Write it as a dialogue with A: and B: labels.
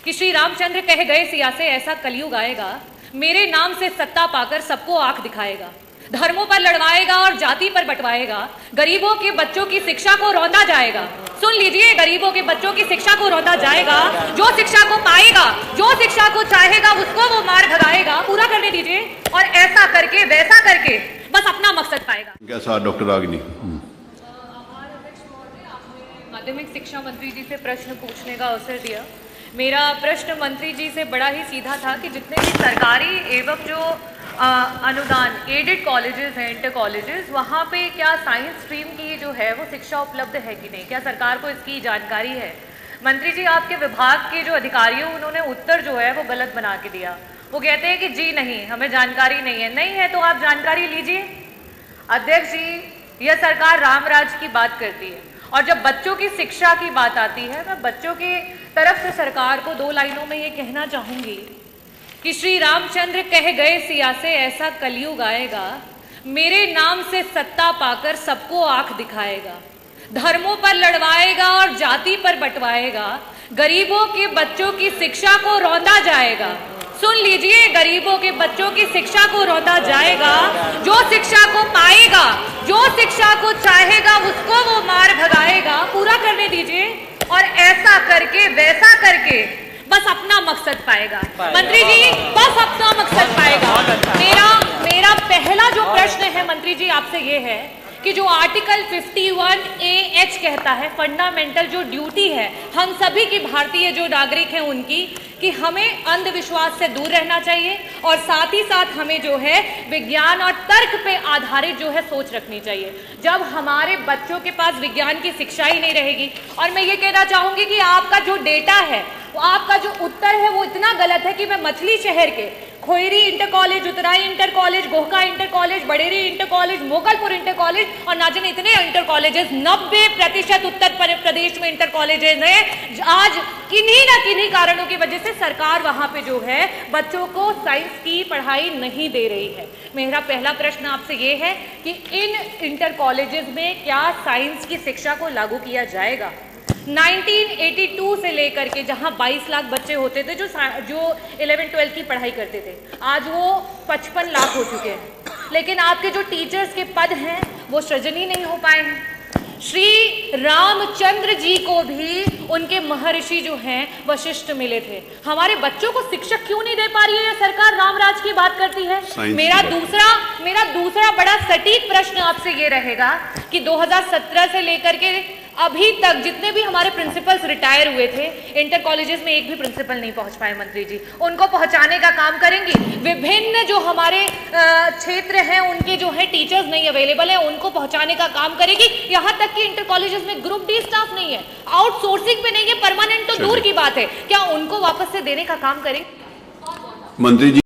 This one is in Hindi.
A: कि श्री रामचंद्र कह गए सिया से ऐसा कलयुग आएगा, मेरे नाम से सत्ता पाकर सबको आंख दिखाएगा, धर्मों पर लड़वाएगा और जाति पर बंटवाएगा, गरीबों के बच्चों की शिक्षा को रौंदा जाएगा। सुन लीजिए, गरीबों के बच्चों की शिक्षा को रौंदा जाएगा। जो शिक्षा को पाएगा, जो शिक्षा को चाहेगा, उसको वो मार भगाएगा। पूरा करने दीजिए। और ऐसा करके वैसा करके बस अपना मकसद पाएगा।
B: कैसा डॉक्टर रागिनी?
A: माध्यमिक शिक्षा मंत्री जी से प्रश्न पूछने का अवसर दिया। मेरा प्रश्न मंत्री जी से बड़ा ही सीधा था कि जितने भी सरकारी एवं जो अनुदान एडेड कॉलेजेस हैं, इंटर कॉलेजेस, वहाँ पे क्या साइंस स्ट्रीम की जो है वो शिक्षा उपलब्ध है कि नहीं, क्या सरकार को इसकी जानकारी है? मंत्री जी, आपके विभाग के जो अधिकारी हो उन्होंने उत्तर जो है वो गलत बना के दिया। वो कहते हैं कि जी नहीं, हमें जानकारी नहीं है। नहीं है तो आप जानकारी लीजिए। अध्यक्ष जी, यह सरकार रामराज की बात करती है और जब बच्चों की शिक्षा की बात आती है, मैं बच्चों की तरफ से सरकार को 2 लाइनों में ये कहना चाहूंगी कि श्री रामचंद्र कह गए सिया से ऐसा कलयुग आएगा, मेरे नाम से सत्ता पाकर सबको आंख दिखाएगा, धर्मों पर लड़वाएगा और जाति पर बंटवाएगा, गरीबों के बच्चों की शिक्षा को रौंदा जाएगा। सुन लीजिए, गरीबों के बच्चों की शिक्षा को रौंदा जाएगा। जो शिक्षा को पाएगा, जो शिक्षा को चाहेगा, उसको वो मार भगाएगा। पूरा करने दीजिए। और ऐसा करके वैसा करके बस अपना मकसद पाएगा। मंत्री जी, बस अपना मकसद पाएगा। मेरा पहला जो प्रश्न है मंत्री जी आपसे ये है कि जो आर्टिकल 51AH कहता है, फंडामेंटल जो ड्यूटी है हम सभी की, भारतीय जो नागरिक हैं उनकी, कि हमें अंधविश्वास से दूर रहना चाहिए और साथ ही साथ हमें जो है विज्ञान और तर्क पे आधारित जो है सोच रखनी चाहिए। जब हमारे बच्चों के पास विज्ञान की शिक्षा ही नहीं रहेगी, और मैं ये कहना चाहूंगी कि आपका जो डेटा है, आपका जो उत्तर है वो इतना गलत है कि मैं मछली शहर के Khoyri inter college, Utrai inter college, Gohka inter college, Baderi inter college, Mogalpur inter college और ना जाने इतने इंटर कॉलेजेस, 90% उत्तर प्रदेश में इंटर कॉलेजेस हैं। आज किन्हीं ना किन्हीं कारणों की वजह से सरकार वहां पे जो है बच्चों को साइंस की पढ़ाई नहीं दे रही है। मेरा पहला प्रश्न आपसे ये है कि इन इंटर कॉलेजेस में क्या साइंस की शिक्षा को लागू किया जाएगा? 1982 से लेकर के जहां 22 लाख बच्चे होते थे जो 11-12 की पढ़ाई करते थे, आज वो 55 लाख हो चुके हैं। लेकिन आपके जो टीचर्स के पद हैं वो सृजन ही नहीं हो पाए हैं। श्री रामचंद्र जी को भी उनके महर्षि जो हैं वशिष्ठ मिले थे। हमारे बच्चों को शिक्षक क्यों नहीं दे पा रही है ये सरकार? रामराज की बात करती है। मेरा दूसरा बड़ा सटीक प्रश्न आपसे ये रहेगा कि 2017 से लेकर के अभी तक जितने भी हमारे प्रिंसिपल्स रिटायर हुए थे, इंटर कॉलेजेस में एक भी प्रिंसिपल नहीं पहुंच पाए। मंत्री जी, उनको पहुंचाने का काम करेंगी। विभिन्न जो हमारे क्षेत्र हैं उनके जो है टीचर्स नहीं अवेलेबल है, उनको पहुंचाने का काम करेगी। यहाँ तक कि इंटर कॉलेजेस में ग्रुप डी स्टाफ नहीं है, आउटसोर्सिंग पे नहीं है, परमानेंट तो दूर की बात है, क्या उनको वापस से देने का काम करेंगे?
B: मंत्री जी